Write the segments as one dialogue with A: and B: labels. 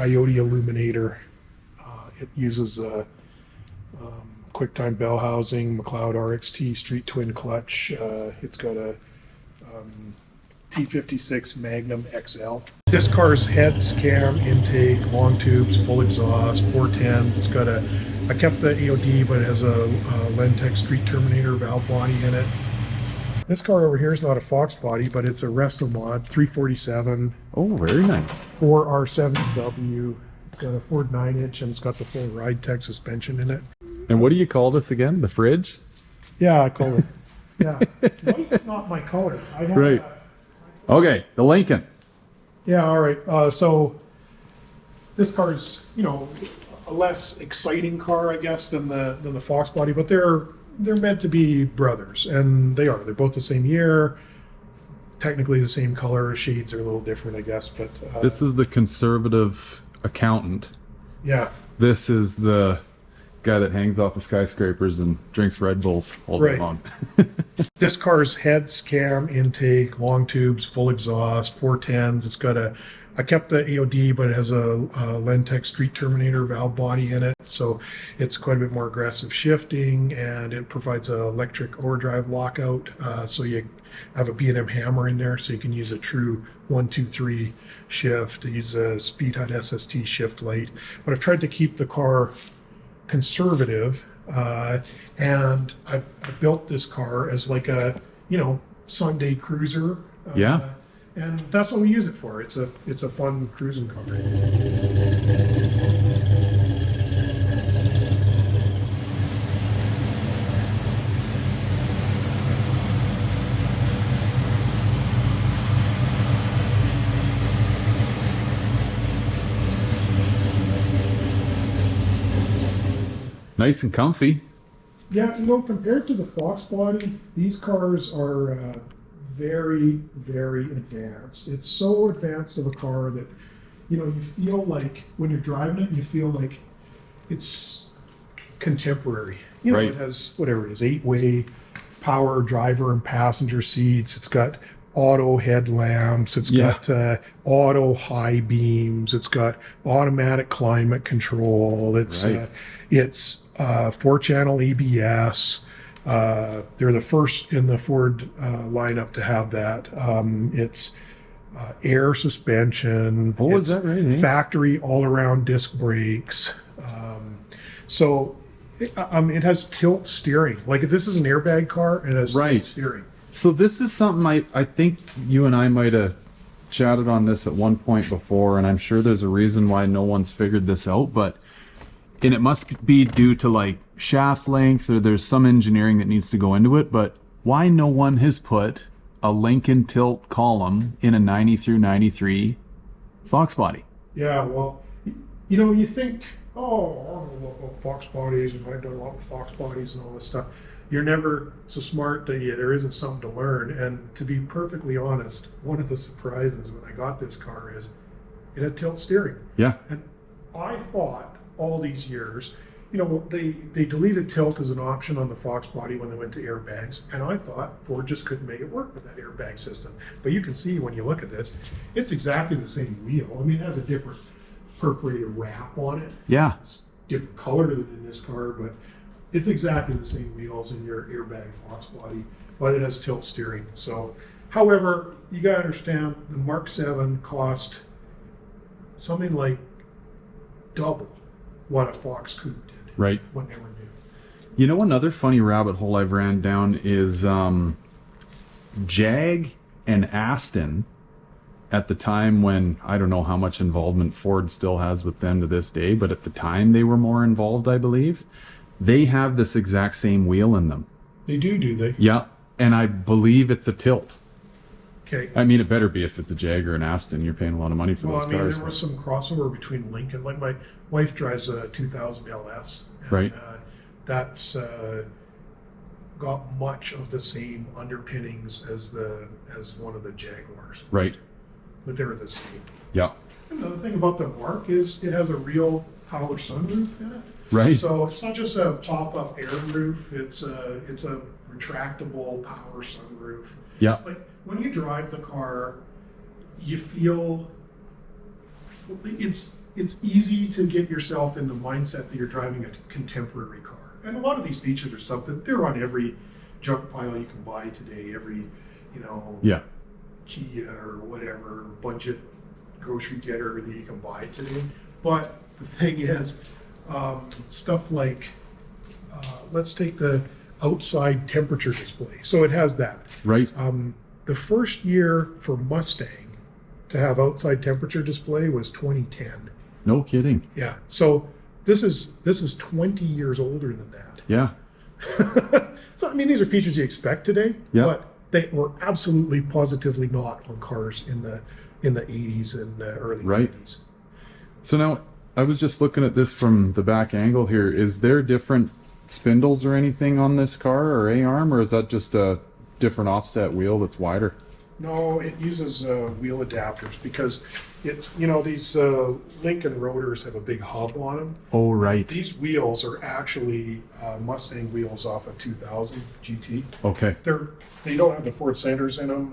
A: Coyote illuminator. It uses a QuickTime bell housing, McLeod RXT street twin clutch. It's got a T56 Magnum XL. This car's heads, cam, intake, long tubes, full exhaust, 410s. It's got I kept the AOD, but it has a Lentec Street Terminator valve body in it. This car over here is not a Foxbody, but it's a Resto Mod 347.
B: Oh, very nice.
A: 4R7W. It's got a Ford 9-inch and it's got the full Ride Tech suspension in it.
B: And what do you call this again? The fridge?
A: Yeah, I call it. Yeah, white's not my color. I have
B: right. Okay, the Lincoln.
A: Yeah, all right. So this car's, you know, a less exciting car, I guess, than the Foxbody, but they're meant to be brothers, and they are. They're both the same year, technically the same color. Shades are a little different, I guess, but
B: this is the conservative accountant.
A: Yeah.
B: This is the guy that hangs off of skyscrapers and drinks Red Bulls all day long.
A: This car's heads, cam, intake, long tubes, full exhaust, 410s. It's got I kept the AOD, but it has a Lentec Street Terminator valve body in it, so it's quite a bit more aggressive shifting, and it provides an electric overdrive lockout, so you have a B&M hammer in there, so you can use a true 1-2-3 shift. It uses a Speed Hut SST shift light, but I've tried to keep the car conservative, and I built this car as like a, you know, Sunday cruiser.
B: Yeah.
A: And that's what we use it for. It's a fun cruising car.
B: Nice and comfy.
A: Yeah, you know, compared to the Foxbody, these cars are very, very advanced. It's so advanced of a car that, you know, you feel like when you're driving it, you feel like it's contemporary. You know,
B: right.
A: It has whatever it is, 8-way power driver and passenger seats. It's got auto headlamps. It's got auto high beams. It's got automatic climate control. It's 4-channel ABS. They're the first in the Ford lineup to have that. It's air suspension.
B: Oh, is that right?
A: Factory all-around disc brakes. So it has tilt steering. Like, this is an airbag car, and it has tilt steering.
B: So this is something I think you and I might have chatted on this at one point before, and I'm sure there's a reason why no one's figured this out, and it must be due to like shaft length, or there's some engineering that needs to go into it, but why no one has put a Lincoln tilt column in a 90 through 93 Foxbody?
A: Yeah, well, you know, you think, oh, I don't know about Foxbodies, and I've done a lot with Foxbodies and all this stuff. You're never so smart that there isn't something to learn. And to be perfectly honest, one of the surprises when I got this car is it had tilt steering.
B: Yeah.
A: And I thought all these years, you know, they deleted tilt as an option on the Foxbody when they went to airbags, and I thought Ford just couldn't make it work with that airbag system. But you can see when you look at this, it's exactly the same wheel. I mean, it has a different perforated wrap on it.
B: Yeah.
A: It's different color than in this car, but it's exactly the same wheels in your airbag Foxbody, but it has tilt steering. So, however, you gotta understand the Mark VII cost something like double what a Fox coupe did.
B: Right.
A: When they were new.
B: You know, another funny rabbit hole I've ran down is Jag and Aston, at the time when, I don't know how much involvement Ford still has with them to this day, but at the time they were more involved, I believe. They have this exact same wheel in them.
A: They do they?
B: Yeah, and I believe it's a tilt.
A: Okay.
B: I mean, it better be if it's a Jag or an Aston. You're paying a lot of money for those cars.
A: There was some crossover between Lincoln. Like, my wife drives a 2000 LS. And,
B: right.
A: That's got much of the same underpinnings as one of the Jaguars.
B: Right.
A: But they're the same.
B: Yeah.
A: Another thing about the Mark is it has a real power sunroof in it.
B: Right.
A: So it's not just a pop-up air roof. It's a retractable power sunroof.
B: Yeah.
A: Like, when you drive the car, you feel it's easy to get yourself in the mindset that you're driving a contemporary car. And a lot of these features are stuff that they're on every junk pile you can buy today, every,
B: Yeah.
A: Kia or whatever budget grocery getter that you can buy today. But the thing is, stuff like, let's take the outside temperature display. So it has that.
B: Right.
A: The first year for Mustang to have outside temperature display was 2010.
B: No kidding.
A: Yeah. So this is 20 years older than that.
B: Yeah.
A: So I mean, these are features you expect today,
B: Yeah.
A: but they were absolutely positively not on cars in the 80s and early
B: Right.
A: 90s.
B: So now I was just looking at this from the back angle here. Is there different spindles or anything on this car or A-arm, or is that just a different offset wheel that's wider?
A: No, it uses wheel adapters because it's, these Lincoln rotors have a big hub on them.
B: Oh, right.
A: These wheels are actually Mustang wheels off a 2000 GT.
B: Okay.
A: They don't have the Ford centers in them,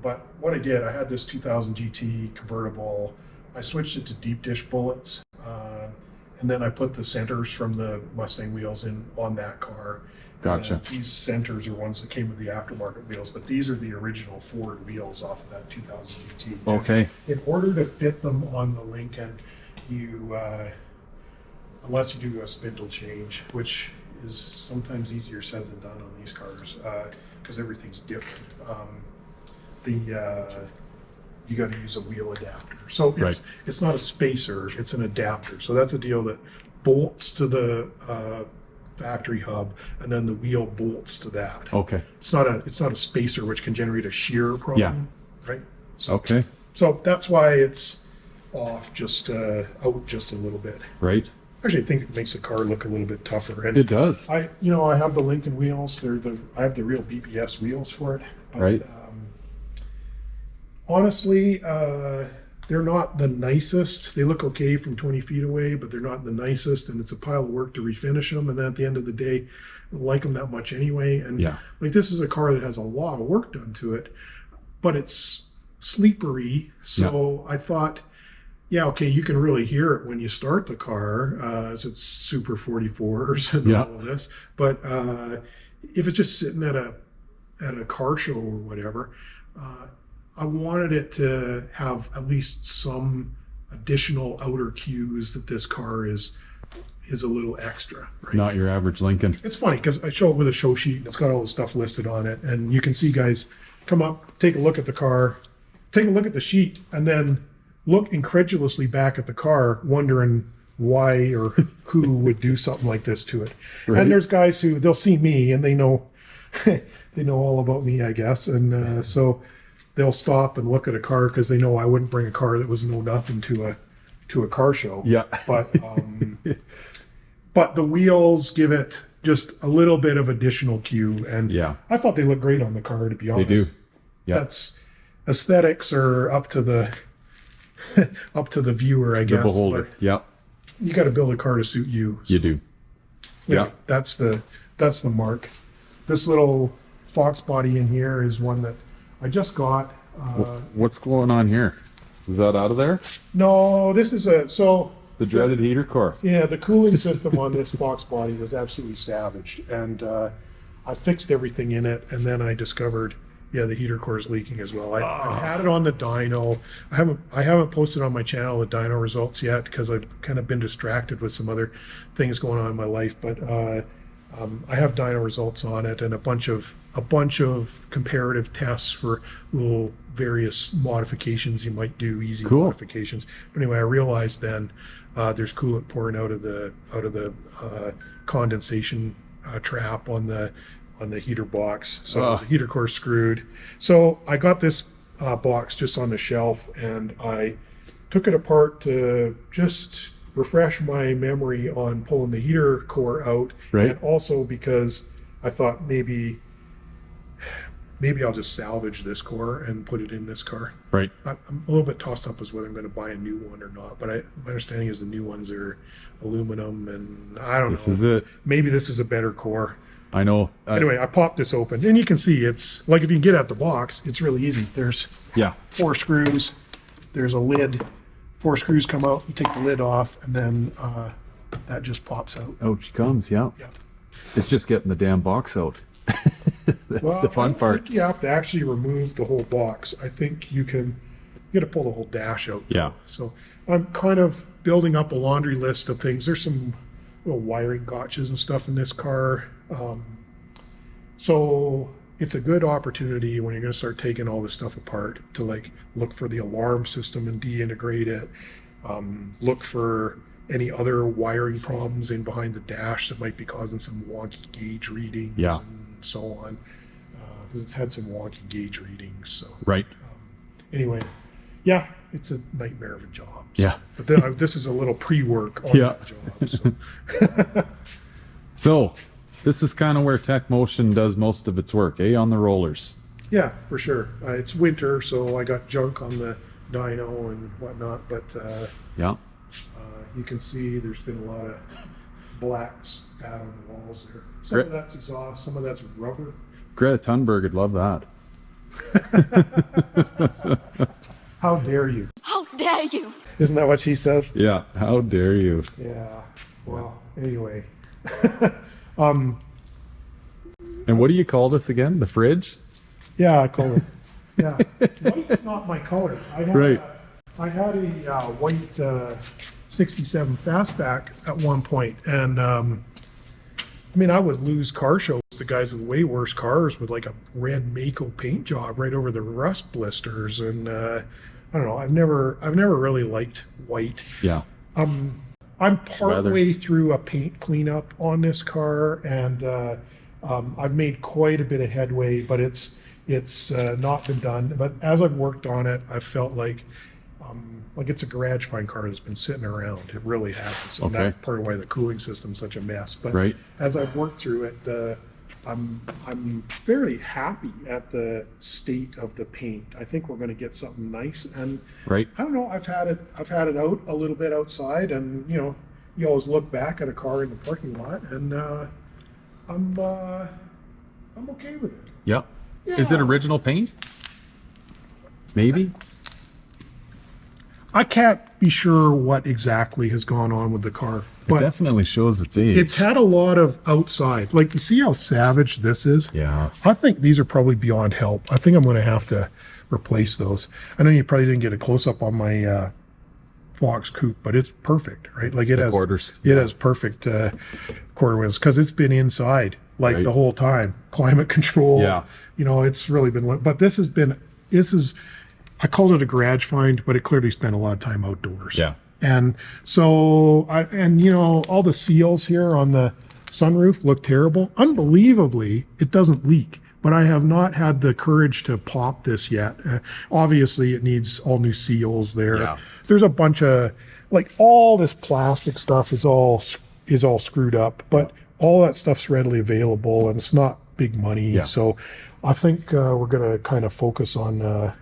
A: but what I did, I had this 2000 GT convertible. I switched it to deep dish bullets, and then I put the centers from the Mustang wheels in on that car.
B: Gotcha.
A: And these centers are ones that came with the aftermarket wheels, but these are the original Ford wheels off of that 2000 GT.
B: Okay.
A: In order to fit them on the Lincoln, you, unless you do a spindle change, which is sometimes easier said than done on these cars, because everything's different. You got to use a wheel adapter. So it's not a spacer, it's an adapter. So that's a deal that bolts to the factory hub, and then the wheel bolts to that.
B: Okay.
A: It's not a spacer, which can generate a shear problem. Yeah. Right.
B: Okay.
A: So that's why it's off, just out just a little bit.
B: Right.
A: Actually, I think it makes the car look a little bit tougher. And
B: it does.
A: I have the Lincoln wheels. I have the real BBS wheels for it. But,
B: right.
A: Honestly, they're not the nicest. They look okay from 20 feet away, but they're not the nicest, and it's a pile of work to refinish them. And then at the end of the day, I don't like them that much anyway. And like, this is a car that has a lot of work done to it, but it's sleepery. So I thought, okay, you can really hear it when you start the car, as it's super 44s and all of this. But if it's just sitting at a car show or whatever, I wanted it to have at least some additional outer cues that this car is a little extra. Right?
B: Not your average Lincoln.
A: It's funny because I show it with a show sheet and it's got all the stuff listed on it, and you can see guys come up, take a look at the car, take a look at the sheet, and then look incredulously back at the car, wondering why or who would do something like this to it. Right. And there's guys who they'll see me and they know all about me, I guess, and so they'll stop and look at a car because they know I wouldn't bring a car that was no nothing to a car show.
B: Yeah.
A: But the wheels give it just a little bit of additional cue, and I thought they looked great on the car, to be honest.
B: They do. Yeah.
A: That's aesthetics are up to the viewer, I guess.
B: The beholder. Yeah.
A: You got to build a car to suit you.
B: So, you do.
A: Yeah. That's the mark. This little Foxbody in here is one that I just got.
B: What's going on here? Is that out of there?
A: No, this is
B: the dreaded heater core.
A: Yeah, the cooling system on this Foxbody was absolutely savaged, and I fixed everything in it, and then I discovered, the heater core is leaking as well. I've had it on the dyno. I haven't posted on my channel the dyno results yet because I've kind of been distracted with some other things going on in my life, but I have dyno results on it and a bunch of comparative tests for little various modifications you might do, easy modifications. But anyway, I realized then there's coolant pouring out of the condensation trap on the heater box, so the heater core is screwed. So I got this box just on the shelf, and I took it apart to just refresh my memory on pulling the heater core out, and also because I thought maybe I'll just salvage this core and put it in this car.
B: Right.
A: I'm a little bit tossed up as whether I'm going to buy a new one or not, but my understanding is the new ones are aluminum, and I don't know.
B: This is it.
A: Maybe this is a better core.
B: I know.
A: Anyway, I popped this open, and you can see it's like, if you can get at the box, it's really easy. There's 4 screws. There's a lid 4 screws come out, you take the lid off, and then that just pops out.
B: Out she comes, yeah.
A: Yeah.
B: It's just getting the damn box out. That's the fun
A: I
B: part.
A: think you have to actually remove the whole box. I think you got to pull the whole dash out.
B: Yeah.
A: So I'm kind of building up a laundry list of things. There's some little wiring gotchas and stuff in this car. So it's a good opportunity when you're going to start taking all this stuff apart to like look for the alarm system and deintegrate it. Look for any other wiring problems in behind the dash that might be causing some wonky gauge readings and so on. Because it's had some wonky gauge readings. So
B: Right.
A: Anyway, yeah, it's a nightmare of a job. So.
B: Yeah.
A: But then this is a little pre-work on that job. So.
B: So this is kind of where Tecmotion does most of its work, on the rollers.
A: Yeah, for sure. It's winter, so I got junk on the dyno and whatnot, but you can see there's been a lot of black spat on the walls there. Some of that's exhaust, some of that's rubber.
B: Greta Thunberg would love that.
A: How dare you?
C: How dare you?
A: Isn't that what she says?
B: Yeah, how dare you?
A: Yeah. Well, anyway.
B: And what do you call this again? The fridge?
A: Yeah, I call it. Yeah. White's not my color. I had a white 67 fastback at one point, and I mean, I would lose car shows to guys with way worse cars with like a red Mako paint job right over the rust blisters, and I don't know. I've never really liked white.
B: Yeah.
A: I'm partway through a paint cleanup on this car, and I've made quite a bit of headway, but it's not been done. But as I've worked on it, I've felt like it's a garage find car that's been sitting around. It really has. And that's part of why the cooling system's such a mess. But as I've worked through it, I'm fairly happy at the state of the paint. I think we're going to get something nice. And I don't know. I've had it out a little bit outside, and you always look back at a car in the parking lot, and I'm okay with it.
B: Yeah. Is it original paint? Maybe.
A: I can't be sure what exactly has gone on with the car, but
B: it definitely shows its age.
A: It's had a lot of outside. Like, you see how savage this is?
B: Yeah.
A: I think these are probably beyond help. I think I'm going to have to replace those. I know you probably didn't get a close-up on my Fox coupe, but it's perfect, right? Like it has quarters. It has perfect quarter windows because it's been inside the whole time, climate control.
B: Yeah.
A: It's really been. But this is. I called it a garage find, but it clearly spent a lot of time outdoors.
B: Yeah.
A: And so, all the seals here on the sunroof look terrible. Unbelievably, it doesn't leak, but I have not had the courage to pop this yet. Obviously, it needs all new seals there.
B: Yeah.
A: There's a bunch of, all this plastic stuff is all screwed up, but all that stuff's readily available, and it's not big money.
B: Yeah.
A: So I think we're going to kind of focus on a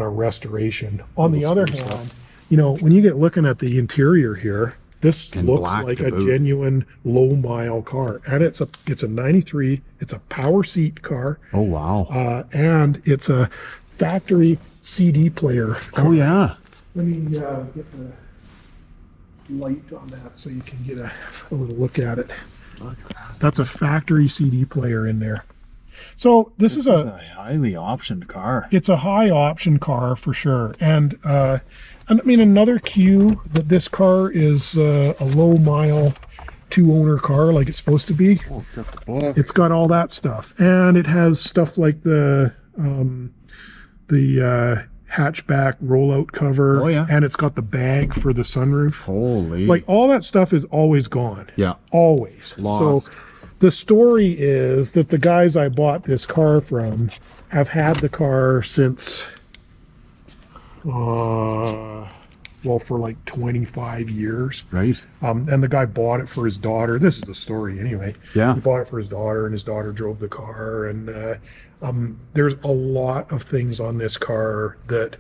A: restoration. On the other hand, when you get looking at the interior here, this looks like a genuine low mile car, and it's a 93. It's a power seat car.
B: Oh wow!
A: And it's a factory CD player car.
B: Oh yeah.
A: Let me get the light on that so you can get a little look at it. That's a factory CD player in there. So this is a
D: highly optioned car.
A: It's a high option car for sure. And I mean, another cue that this car is a low mile 2-owner car like it's supposed to be. It's got all that stuff. And it has stuff like the hatchback rollout cover.
B: Oh, yeah.
A: And it's got the bag for the sunroof.
B: Holy.
A: All that stuff is always gone.
B: Yeah.
A: Always.
B: Lost.
A: So the story is that the guys I bought this car from have had the car since, for 25 years.
B: Right.
A: And the guy bought it for his daughter. This is the story anyway.
B: Yeah.
A: He bought it for his daughter, and his daughter drove the car. And there's a lot of things on this car that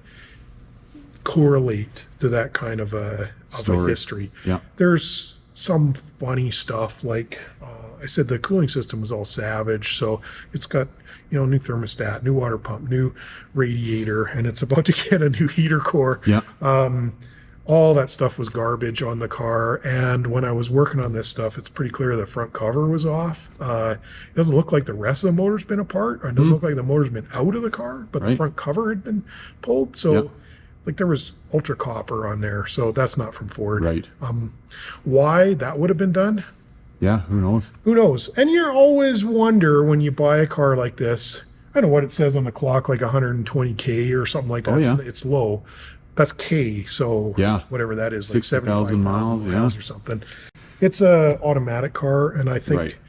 A: correlate to that kind of a history.
B: Yeah.
A: There's some funny stuff I said, the cooling system was all savage, so it's got new thermostat, new water pump, new radiator, and it's about to get a new heater core.
B: Yeah.
A: all that stuff was garbage on the car. And when I was working on this stuff, it's pretty clear the front cover was off. It doesn't look like the rest of the motor's been apart, or it doesn't look like the motor's been out of the car, but the front cover had been pulled. So like there was ultra copper on there. So that's not from Ford.
B: Right.
A: Why that would have been done?
B: Yeah, who knows?
A: Who knows? And you always wonder when you buy a car like this, I don't know what it says on the clock, like 120K or something like that.
B: Oh, yeah.
A: It's low. That's K, so whatever that is, like
B: 60,000 miles,
A: or something. It's a automatic car, and I think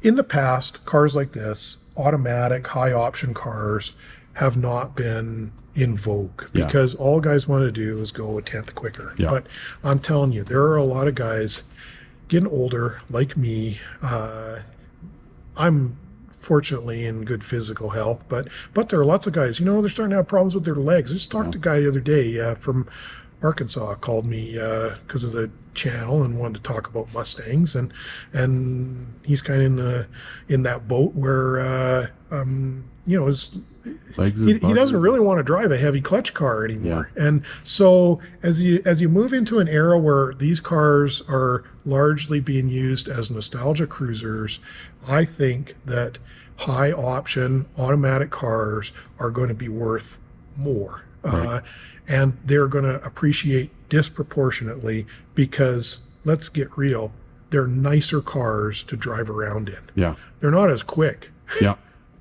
A: in the past, cars like this, automatic, high option cars, have not been in vogue because all guys want to do is go a tenth quicker. But I'm telling you, there are a lot of guys getting older, like me. I'm fortunately in good physical health, but there are lots of guys, you know, they're starting to have problems with their legs. I just talked to a guy the other day from Arkansas, called me because of the channel and wanted to talk about Mustangs, and he's kind of in that boat where you know, he doesn't really want to drive a heavy clutch car anymore. And so as you move into an era where these cars are largely being used as nostalgia cruisers, I think that high option automatic cars are going to be worth more. And they're going to appreciate disproportionately because, let's get real, they're nicer cars to drive around in. They're not as quick.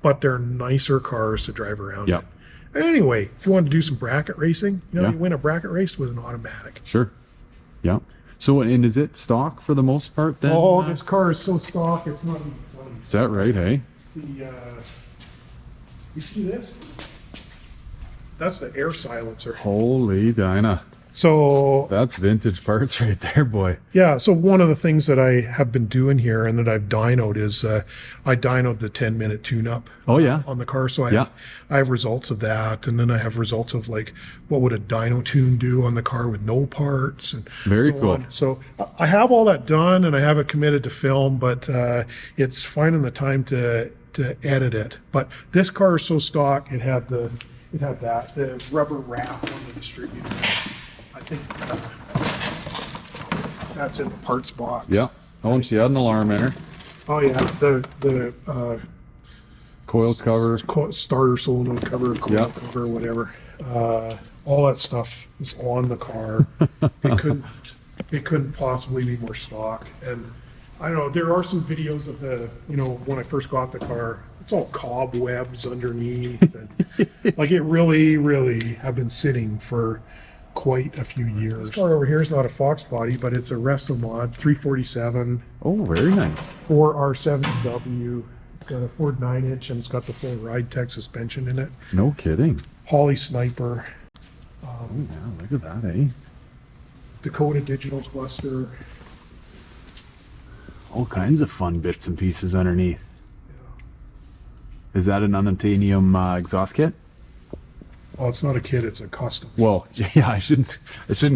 A: But they're nicer cars to drive around in. And anyway, if you want to do some bracket racing, you know, you win a bracket race with an automatic.
B: So, and is it stock for the most part then?
A: Oh, this car is so stock, it's not even funny.
B: Is that right, hey?
A: You see this? That's the air silencer.
B: Holy Dyna.
A: So
B: that's vintage parts right there, boy.
A: Yeah, so one of the things that I have been doing here and that I've dynoed is I dynoed the 10-minute tune-up on the car. So I have results of that, and then I have results of like what would a dyno tune do on the car with no parts, and
B: very cool.
A: So I have all that done and I have it committed to film, but it's finding the time to edit it. But this car is so stock, it had the rubber wrap on the distributor. I think that's in the parts box.
B: Oh, and she had an alarm in her.
A: Oh yeah, the
B: coil cover,
A: starter solenoid cover, coil cover, whatever. All that stuff is on the car. It couldn't possibly be more stock. And I don't know, there are some videos of the, you know, when I first got the car, it's all cobwebs underneath, and like it really have been sitting for quite a few years. This car over here is not a Foxbody, but it's a Resto Mod 347.
B: Oh, very nice.
A: 4R7W. It's got a Ford 9-inch and it's got the full Ride Tech suspension in it.
B: No kidding.
A: Holly Sniper.
B: Oh yeah, look at that, eh?
A: Dakota digital cluster.
B: All kinds of fun bits and pieces underneath. Is that an unobtainium exhaust kit?
A: Oh, it's not a kit, it's a custom.
B: Well, yeah, I shouldn't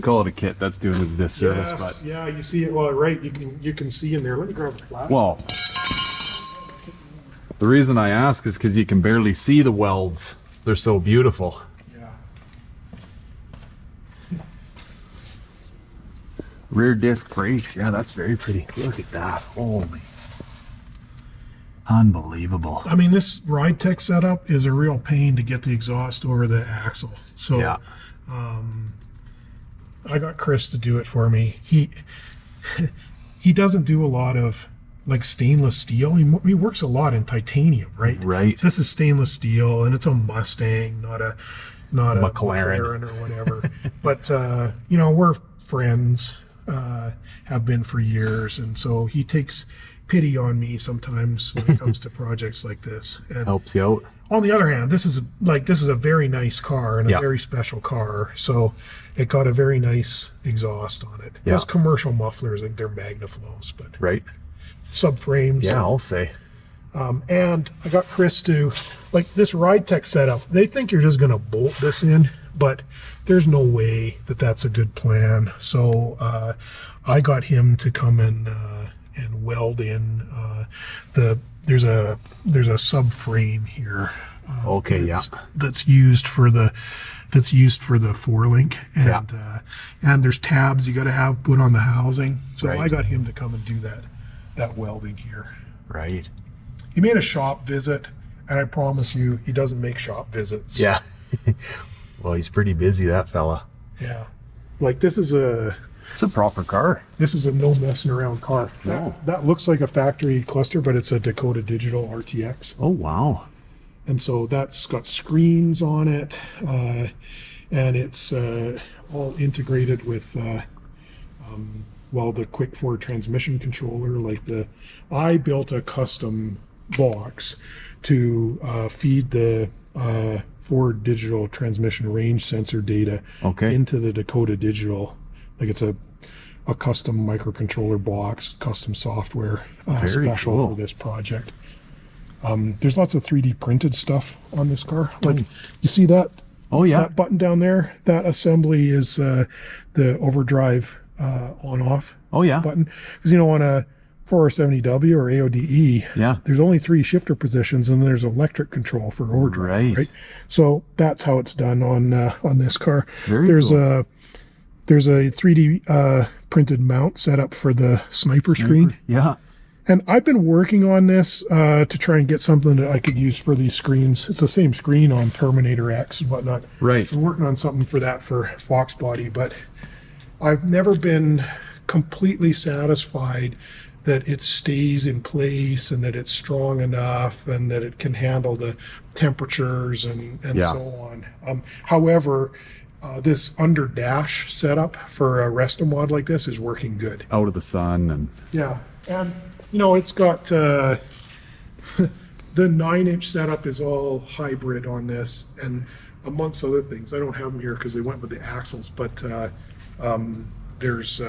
B: call it a kit. That's doing it a disservice.
A: Yes, but yeah, you see it. Well, right, you can see in there. Let me grab the flash.
B: Well, the reason I ask is because you can barely see the welds. They're so beautiful.
A: Yeah.
B: Rear disc brakes. Yeah, that's very pretty. Look at that. Holy. Unbelievable.
A: I mean, this Ride Tech setup is a real pain to get the exhaust over the axle. So I got Chris to do it for me. He doesn't do a lot of like stainless steel. He works a lot in titanium, right?
B: Right.
A: This is stainless steel, and it's a Mustang, not a
B: McLaren
A: or whatever. But you know, we're friends, have been for years, and so he takes pity on me sometimes when it comes to projects like this, and
B: helps you out.
A: On the other hand, this is a very nice car and a very special car, so it got a very nice exhaust on it. Those commercial mufflers, like they're Magnaflows, but subframes.
B: Yeah, I'll say.
A: And I got Chris to, like, this Ride Tech setup, they think you're just gonna bolt this in, but there's no way that that's a good plan. So I got him to come and weld in there's a subframe here,
B: Okay,
A: that's used for the 4-link, and and there's tabs you got to have put on the housing. So I got him to come and do that welding here.
B: Right.
A: He made a shop visit, and I promise you, he doesn't make shop visits.
B: Yeah. Well, he's pretty busy, that fella.
A: Yeah. Like this is a
B: proper car.
A: This is a no messing around car. That looks like a factory cluster, but it's a Dakota Digital RTX.
B: Oh, wow.
A: And so that's got screens on it, and it's all integrated with the quick Ford transmission controller. I built a custom box to feed the Ford digital transmission range sensor data into the Dakota Digital. Like it's a custom microcontroller box, custom software, special for this project. There's lots of 3D printed stuff on this car. Like you see that? Oh yeah. That button down there, that assembly is the overdrive on-off button. Because on a 470W or AODE, there's only 3 shifter positions, and then there's electric control for overdrive. Right. So that's how it's done on this car. There's a 3D printed mount set up for the sniper screen. Yeah. And I've been working on this to try and get something that I could use for these screens. It's the same screen on Terminator X and whatnot. Right. So I'm working on something for that for Foxbody, but I've never been completely satisfied that it stays in place and that it's strong enough and that it can handle the temperatures and so on. However, this under dash setup for a resto mod like this is working good.
B: Out of the sun and
A: and it's got the 9-inch setup is all hybrid on this, and amongst other things, I don't have them here because they went with the axles, but there's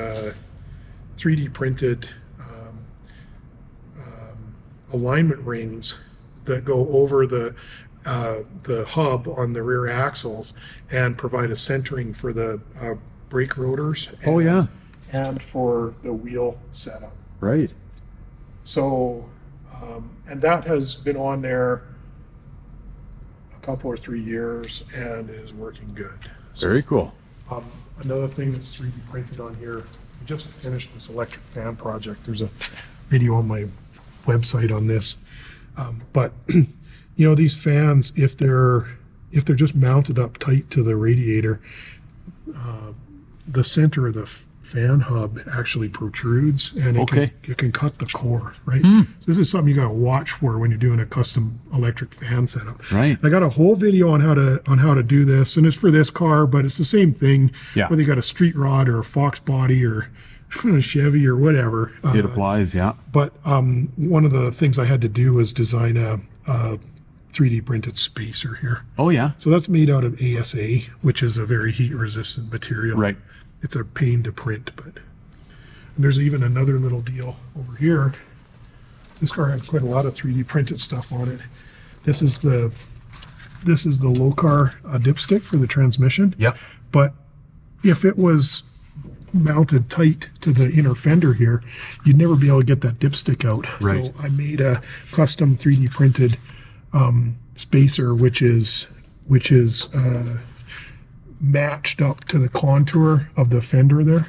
A: 3D printed alignment rings that go over the hub on the rear axles and provide a centering for the brake rotors. And for the wheel setup.
B: Right.
A: So, and that has been on there a couple or 3 years and is working good.
B: Very cool.
A: Another thing that's 3D printed on here, we just finished this electric fan project. There's a video on my website on this. But these fans, if they're just mounted up tight to the radiator, the center of the fan hub actually protrudes, and it can cut the core, right? So this is something you got to watch for when you're doing a custom electric fan setup.
B: Right.
A: I got a whole video on how to do this, and it's for this car, but it's the same thing. Yeah. Whether you got a street rod or a Foxbody or a Chevy or whatever.
B: It applies, yeah.
A: But one of the things I had to do was design a 3D printed spacer here.
B: Oh yeah.
A: So that's made out of ASA, which is a very heat resistant material.
B: Right.
A: It's a pain to print, but there's even another little deal over here. This car has quite a lot of 3D printed stuff on it. This is the low-car dipstick for the transmission.
B: Yep.
A: But if it was mounted tight to the inner fender here, you'd never be able to get that dipstick out. Right. So I made a custom 3D printed spacer, which is matched up to the contour of the fender there,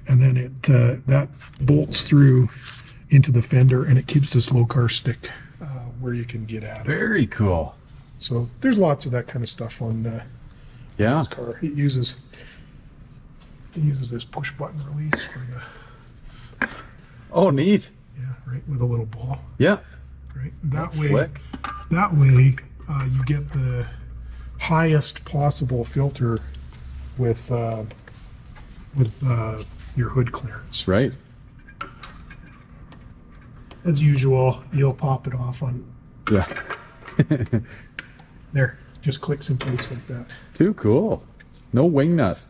A: and then that bolts through into the fender, and it keeps this low car stick where you can get at it.
B: Very cool.
A: So there's lots of that kind of stuff on this car. It uses this push button release for the.
B: Oh, neat.
A: Yeah, right, with a little ball.
B: Yeah.
A: Right. That's
B: slick.
A: That way, you get the highest possible filter with your hood clearance.
B: Right.
A: As usual, you'll pop it off on.
B: Yeah.
A: There, just clicks in place like that.
B: Too cool. No wing nut.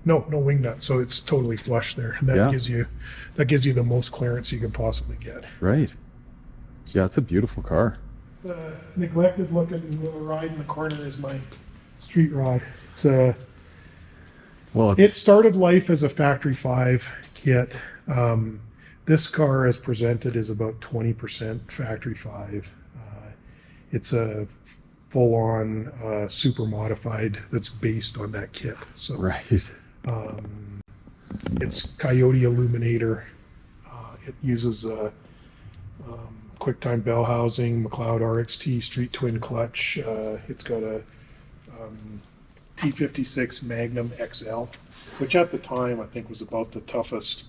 A: No wing nut, so it's totally flush there. And that gives you the most clearance you can possibly get.
B: Right. Yeah, it's a beautiful car.
A: The neglected looking little ride in the corner is my street rod. It started life as a factory 5 kit. This car as presented is about 20% factory 5. It's a full-on super modified that's based on that kit. So
B: Right.
A: it's Coyote illuminator. It uses QuickTime bell housing, McLeod RXT street twin clutch. It's got a T56 Magnum XL, which at the time I think was about the toughest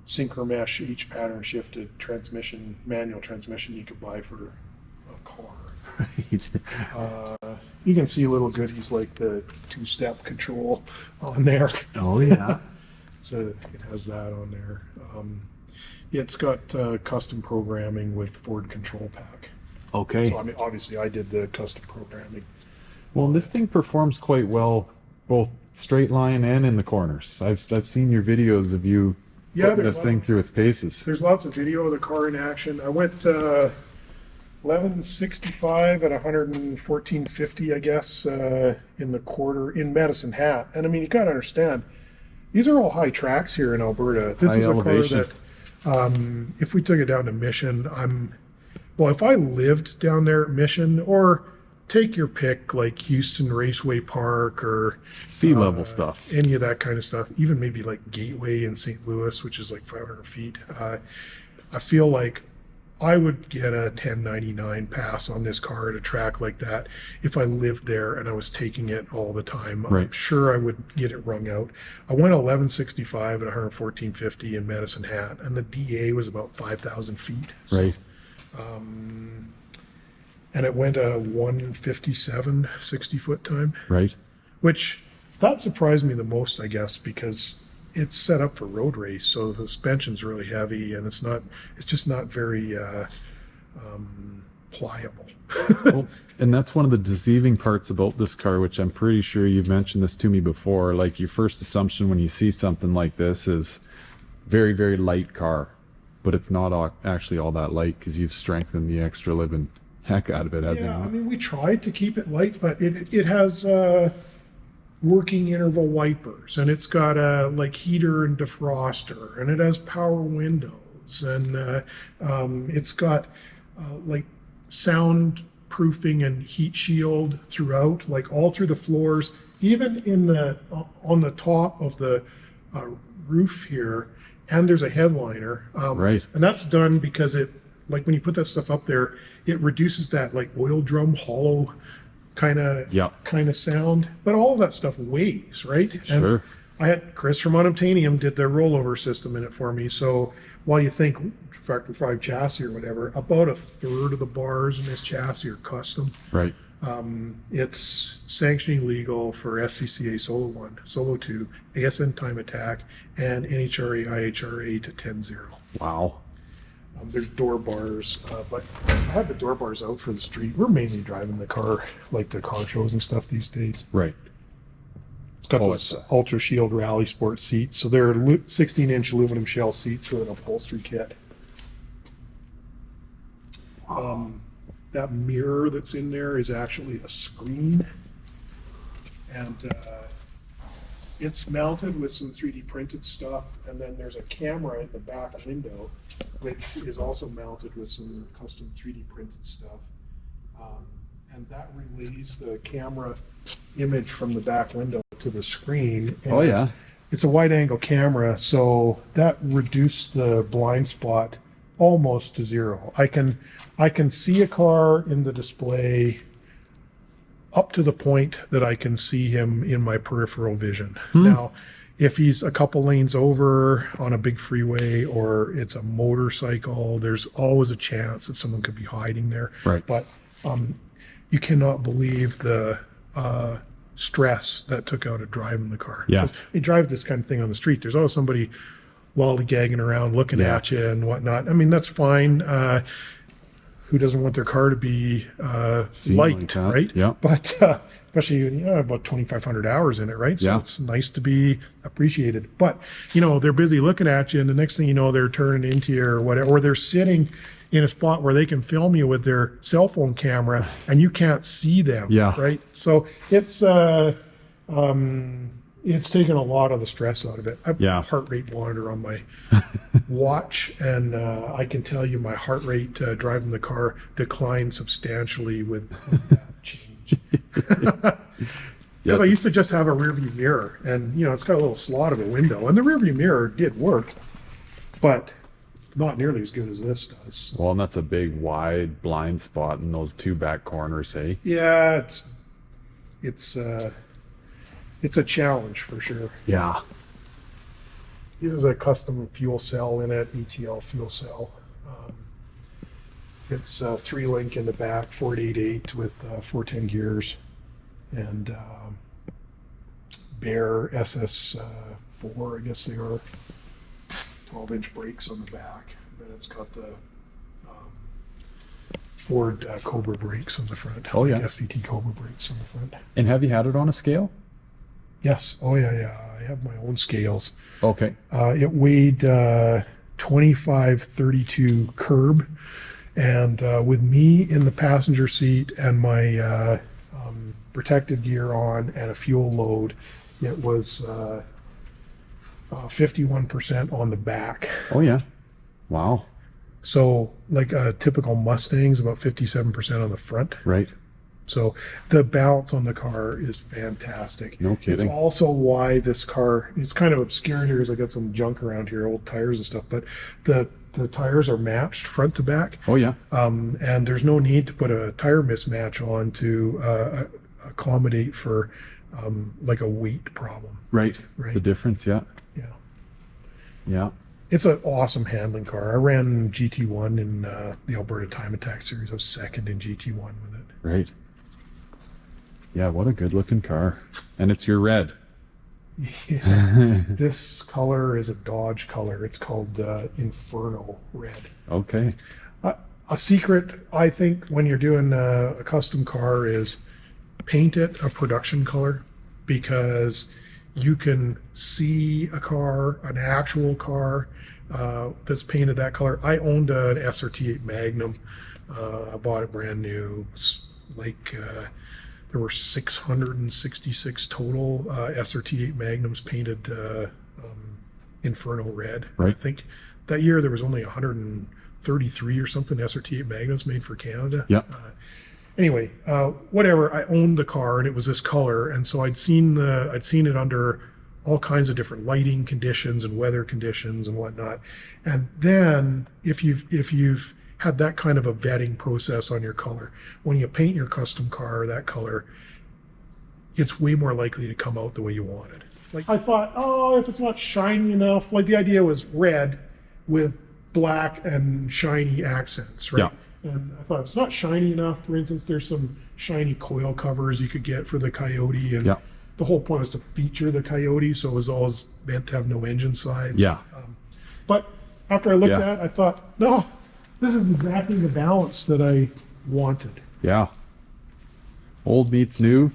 A: synchromesh H pattern shifted transmission, manual transmission you could buy for a car.
B: Right.
A: You can see little goodies like the two-step control on there.
B: Oh yeah.
A: So it has that on there. It's got custom programming with Ford Control Pack.
B: Okay.
A: So I mean, obviously I did the custom programming.
B: Well, this thing performs quite well, both straight line and in the corners. I've seen your videos of you putting this thing through its paces.
A: There's lots of video of the car in action. I went 1165 at 114.50, I guess, in the quarter in Medicine Hat. And I mean, you got to understand, these are all high tracks here in Alberta. This is a
B: elevation.
A: car that, if we took it down to Mission, well, if I lived down there at Mission, or take your pick, like Houston Raceway Park or
B: Sea level stuff.
A: any of that kind of stuff, even maybe like Gateway in St. Louis, which is like 500 feet. I feel like I would get a 1099 pass on this car at a track like that if I lived there and I was taking it all the time.
B: Right.
A: I'm sure I would get it wrung out. I went 1165 at 114.50 in Medicine Hat, and the DA was about 5,000 feet. So,
B: Right.
A: and it went a 157 60-foot time,
B: Right.
A: which that surprised me the most, I guess, because it's set up for road race, so the suspension's really heavy, and it's just not very pliable.
B: Well, and that's one of the deceiving parts about this car, which I'm pretty sure you've mentioned this to me before. Like, your first assumption when you see something like this is very, very light car, but it's not actually all that light because you've strengthened the extra living heck out of it, haven't
A: Yeah, I
B: you?
A: mean, we tried to keep it light, but it has working interval wipers, and it's got a like heater and defroster, and it has power windows, and it's got like soundproofing and heat shield throughout, like all through the floors, even on the top of the roof here, and there's a headliner.
B: Right.
A: And that's done because it, like when you put that stuff up there, it reduces that like oil drum hollow kind of sound. But all of that stuff weighs, right?
B: Sure.
A: And I had Chris from Unobtainium did the rollover system in it for me. So while you think Factor 5 chassis or whatever, about a third of the bars in this chassis are custom.
B: Right.
A: It's sanctioning legal for SCCA Solo 1, Solo 2, ASN Time Attack, and NHRA IHRA to 10-0.
B: Wow.
A: There's door bars, but I have the door bars out for the street. We're mainly driving the car, like the car shows and stuff these days.
B: Right.
A: It's got those Ultra Shield Rally Sport seats. So they're 16-inch aluminum shell seats with an upholstery kit. That mirror that's in there is actually a screen. And it's mounted with some 3D printed stuff. And then there's a camera in the back window, which is also mounted with some custom 3D printed stuff. And that relays the camera image from the back window to the screen. And
B: Oh yeah.
A: it's a wide angle camera, so that reduced the blind spot almost to zero. I can see a car in the display up to the point that I can see him in my peripheral vision. Now, if he's a couple lanes over on a big freeway or it's a motorcycle, there's always a chance that someone could be hiding there.
B: Right.
A: But you cannot believe the stress that took out of driving the car.
B: Yeah.
A: 'Cause you drive this kind of thing on the street, there's always somebody lollygagging around looking at you and whatnot. I mean, that's fine. Who doesn't want their car to be
B: Seen like
A: liked,
B: that.
A: right?
B: Yeah.
A: But especially when you have about 2,500 hours in it, right? So
B: Yeah.
A: it's nice to be appreciated. But, they're busy looking at you, and the next thing you know, they're turning into you or whatever, or they're sitting in a spot where they can film you with their cell phone camera and you can't see them,
B: Yeah.
A: right? So it's taken a lot of the stress out of it. I have
B: Yeah.
A: a heart rate monitor on my watch, and I can tell you my heart rate driving the car declined substantially with that change. Because I used to just have a rear view mirror, and it's got a little slot of a window, and the rear view mirror did work, but not nearly as good as this does.
B: Well, and that's a big wide blind spot in those two back corners, hey?
A: Yeah, it's a challenge for sure.
B: Yeah.
A: This is a custom fuel cell in it, ETL fuel cell. It's 3-link in the back, 488 with 410 gears, and Bear SS4, I guess they are, 12-inch brakes on the back. Then it's got the Ford Cobra brakes on the front.
B: Oh, yeah. SVT
A: Cobra brakes on the front.
B: And have you had it on a scale?
A: Yes. Oh, yeah. I have my own scales.
B: Okay.
A: It weighed 2532 curb. And with me in the passenger seat and my protective gear on and a fuel load, it was 51% on the back.
B: Oh, yeah. Wow.
A: So like a typical Mustang's about 57% on the front.
B: Right.
A: So the balance on the car is fantastic.
B: No kidding.
A: It's also why this car, it's kind of obscured here because I got some junk around here, old tires and stuff, but the tires are matched front to back.
B: Oh, yeah.
A: And there's no need to put a tire mismatch on to accommodate for like a weight problem.
B: Right. The difference, yeah.
A: Yeah.
B: Yeah.
A: It's an awesome handling car. I ran GT1 in the Alberta Time Attack series. I was second in GT1 with it.
B: Right. Yeah, what a good looking car. And it's your red.
A: Yeah. This color is a Dodge color. It's called Inferno Red.
B: Okay.
A: A secret, I think, when you're doing a custom car is paint it a production color, because you can see a car, an actual car that's painted that color. I owned an SRT8 Magnum. I bought it brand new. There were 666 total SRT8 Magnums painted Inferno Red.
B: Right.
A: I think that year there was only 133 or something SRT8 Magnums made for Canada.
B: Yeah.
A: Anyway, whatever. I owned the car and it was this color, and so I'd seen it under all kinds of different lighting conditions and weather conditions and whatnot. And then if you've had that kind of a vetting process on your color, when you paint your custom car that color, it's way more likely to come out the way you want it. Like I thought, if it's not shiny enough, like the idea was red with black and shiny accents, right?
B: Yeah.
A: And I thought, if it's not shiny enough, for instance, there's some shiny coil covers you could get for the Coyote, and the whole point was to feature the Coyote, so it was always meant to have no engine sides.
B: Yeah.
A: But after I looked at it, I thought, no, this is exactly the balance that I wanted.
B: Yeah. Old meets new.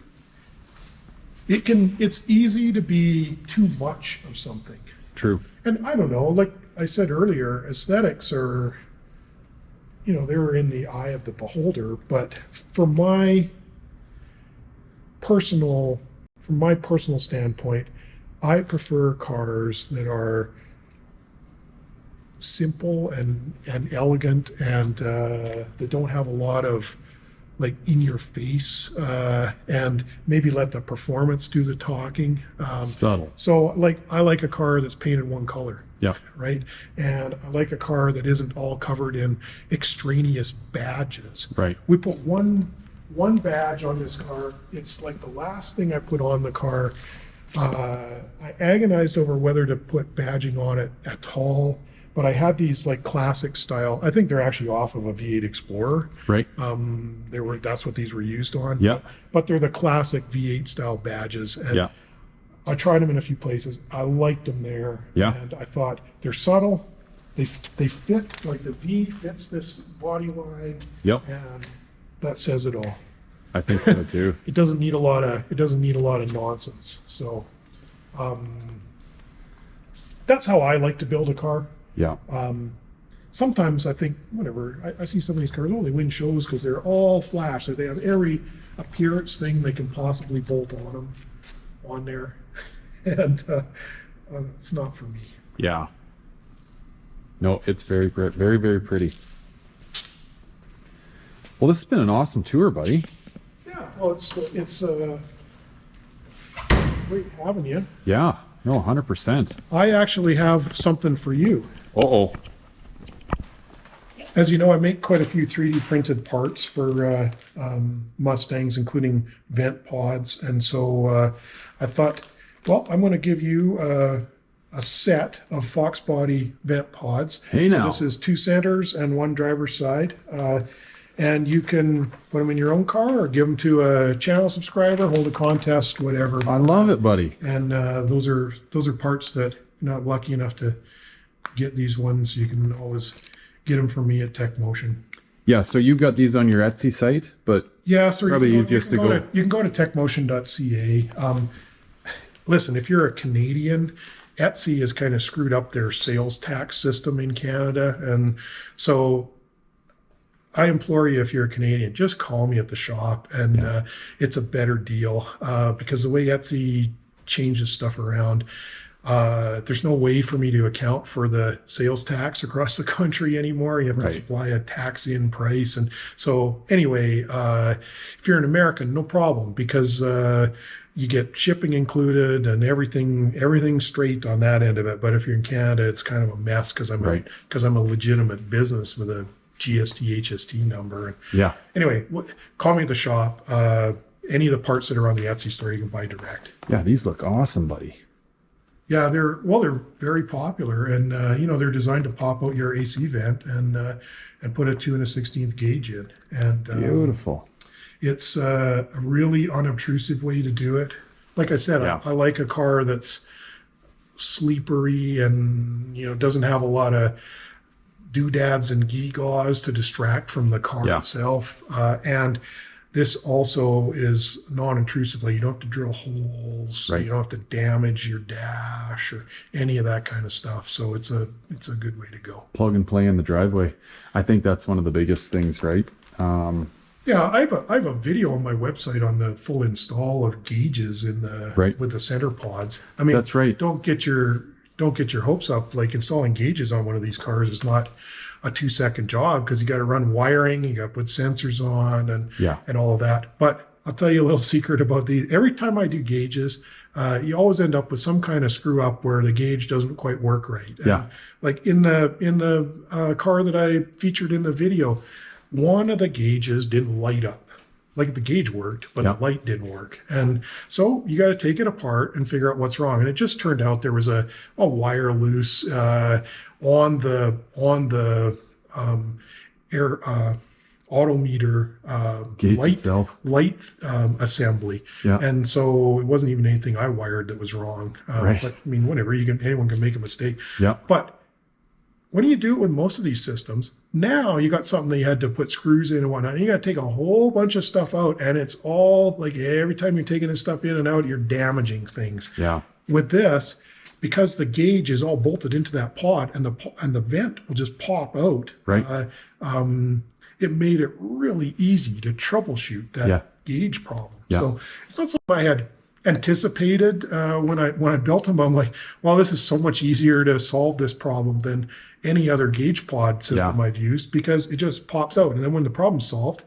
A: It's easy to be too much of something.
B: True.
A: And I don't know, like I said earlier, aesthetics are, they're in the eye of the beholder, but from my personal standpoint, I prefer cars that are simple and elegant, and that don't have a lot of like in your face, and maybe let the performance do the talking.
B: Subtle.
A: So like I like a car that's painted one color.
B: Yeah.
A: Right. And I like a car that isn't all covered in extraneous badges.
B: Right.
A: We put one badge on this car. It's like the last thing I put on the car. I agonized over whether to put badging on it at all, but I had these like classic style. I think they're actually off of a V8 Explorer.
B: Right.
A: That's what these were used on.
B: Yeah.
A: But they're the classic V8 style badges. And
B: yeah.
A: I tried them in a few places. I liked them there.
B: Yeah.
A: And I thought they're subtle. They fit, like the V fits this body line.
B: Yep.
A: And that says it all.
B: I think so too.
A: It doesn't need a lot of nonsense. So that's how I like to build a car.
B: Yeah.
A: Sometimes I think, whatever, I see some of these cars, they win shows because they're all flash. They have every appearance thing they can possibly bolt on them on there. And it's not for me.
B: Yeah. No, it's very, very, very pretty. Well, this has been an awesome tour, buddy.
A: Yeah, Well, it's great having you.
B: Yeah, no, 100%.
A: I actually have something for you.
B: Uh-oh.
A: As you know, I make quite a few 3D printed parts for Mustangs, including vent pods. And so I thought, well, I'm going to give you a set of Foxbody vent pods.
B: Hey,
A: so
B: now.
A: this is 2 centers and 1 driver's side. And you can put them in your own car or give them to a channel subscriber, hold a contest, whatever.
B: I love it, buddy.
A: And those are parts that you're not lucky enough to get these ones. You can always get them from me at Tecmotion.
B: Yeah, so you've got these on your Etsy site, but
A: yeah, so
B: probably easiest to go.
A: You can go to Tecmotion.ca. Listen, if you're a Canadian, Etsy has kind of screwed up their sales tax system in Canada, and so I implore you, if you're a Canadian, just call me at the shop, and it's a better deal because the way Etsy changes stuff around, there's no way for me to account for the sales tax across the country anymore. You have to supply a tax-in price. And so anyway, if you're an American, no problem, because you get shipping included and everything straight on that end of it. But if you're in Canada, it's kind of a mess because I'm a legitimate business with a GST, HST number.
B: Yeah.
A: Anyway, call me at the shop. Any of the parts that are on the Etsy store, you can buy direct.
B: Yeah, these look awesome, buddy.
A: Yeah, they're very popular, and they're designed to pop out your AC vent and put a 2 1/16 gauge in. And
B: Beautiful.
A: It's a really unobtrusive way to do it. Like I said, I like a car that's sleepery and doesn't have a lot of doodads and gewgaws to distract from the car itself. And this also is non-intrusively. You don't have to drill holes. You don't have to damage your dash or any of that kind of stuff. So it's a good way to go.
B: Plug and play in the driveway. I think that's one of the biggest things, right?
A: Yeah, I have a video on my website on the full install of gauges in the with the center pods. I mean,
B: that's right.
A: Don't get your hopes up. Like, installing gauges on one of these cars is not a 2-second job, because you got to run wiring, you got to put sensors on, and all of that. But I'll tell you a little secret about these. Every time I do gauges, you always end up with some kind of screw up where the gauge doesn't quite work right. And like in the car that I featured in the video, one of the gauges didn't light up. Like, the gauge worked, but the light didn't work. And so you got to take it apart and figure out what's wrong. And it just turned out there was a wire loose on the air autometer light assembly. And so it wasn't even anything I wired that was wrong. But I mean, whatever, anyone can make a mistake. But when you do it with most of these systems, now you got something that you had to put screws in and whatnot. And you got to take a whole bunch of stuff out, and it's all like, every time you're taking this stuff in and out, you're damaging things. With this, because the gauge is all bolted into that pod, and the vent will just pop out. It made it really easy to troubleshoot that gauge problem. So it's not something I had anticipated when I built them. I'm like, well, this is so much easier to solve this problem than any other gauge pod system I've used, because it just pops out, and then when the problem's solved,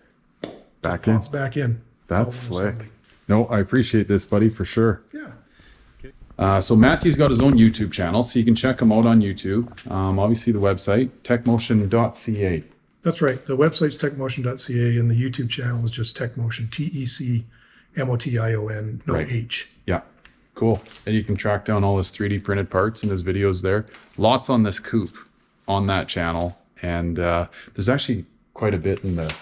A: pops back in.
B: That's slick. No, I appreciate this, buddy, for sure.
A: Yeah.
B: So Matthew's got his own YouTube channel, so you can check him out on YouTube. Obviously the website, Tecmotion.ca.
A: That's right. The website's Tecmotion.ca, and the YouTube channel is just Tecmotion, TECMOTION, no H.
B: Yeah, cool. And you can track down all his 3D printed parts and his videos there. Lots on this coupe on that channel. And there's actually quite a bit in the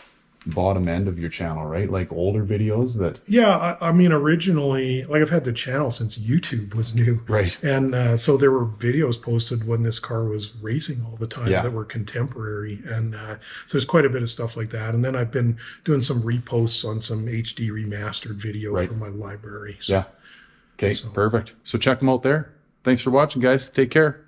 B: bottom end of your channel, right? Like older videos that...
A: Yeah, I mean, originally, like, I've had the channel since YouTube was new. And so there were videos posted when this car was racing all the time that were contemporary. And so there's quite a bit of stuff like that. And then I've been doing some reposts on some HD remastered video from my library. So,
B: Okay, perfect. So check them out there. Thanks for watching, guys. Take care.